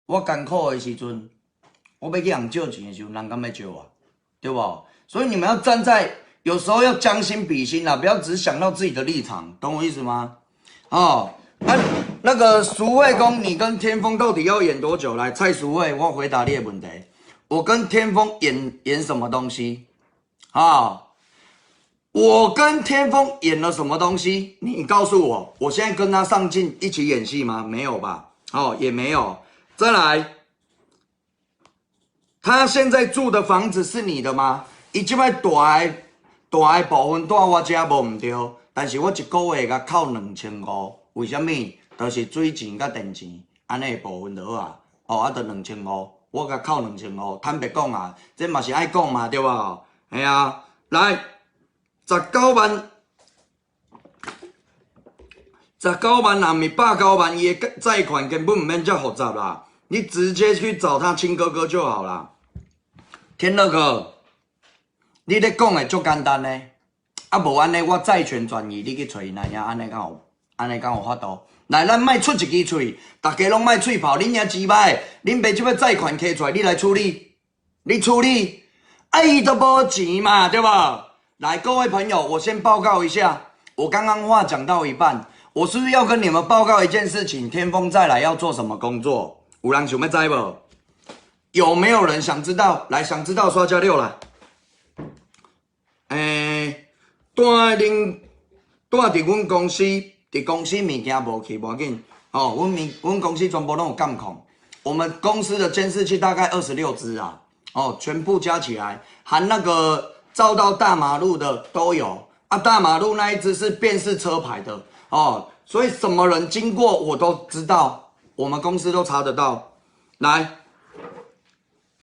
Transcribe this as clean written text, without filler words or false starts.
我艰苦的时阵，我要去人借钱的时候，人敢要借我，对不？所以你们要站在，有时候要将心比心啦，不要只想到自己的立场，懂我意思吗？哦，那个淑慧公，你跟天风到底要演多久？来，蔡淑慧，我回答你的问题。我跟天风演什么东西？啊，我跟天风演了什么东西？你告诉我，我现在跟他上镜一起演戏吗？没有吧？哦，也没有。再来，他现在住的房子是你的吗？伊即摆大的部分住我家无毋对，但是我一个月甲扣2500，为什么？就是水钱甲电钱安尼的部分就好啊。哦，啊，就2500，我甲扣2500。坦白讲啊，这嘛是爱讲嘛，对吧？嘿啊，来19万。19万也毋是109万，伊的债款根本唔免遮复杂啦，你直接去找他亲哥哥就好啦。天乐哥，你咧讲的足简单呢，啊无安尼我债权转移，你去找因阿兄，安尼敢有法度？来，咱莫出一支嘴，大家拢莫嘴炮，恁遐鸡歹，恁爸即摆债款摕出来，你来处理，你处理，啊伊都无钱嘛，对吧？来，各位朋友，我先报告一下，我刚刚话讲到一半。我是不是要跟你们报告一件事情？天风再来要做什么工作？有人想要知无？有没有人想知道？来，想知道刷加6来。住伫阮公司，伫公司物件无去无要紧。哦，阮公司全部拢有监控。我们公司的监视器大概26只啊。哦，全部加起来，含那个照到大马路的都有。啊，大马路那一只是辨识车牌的。哦，所以什么人经过我都知道，我们公司都查得到。来，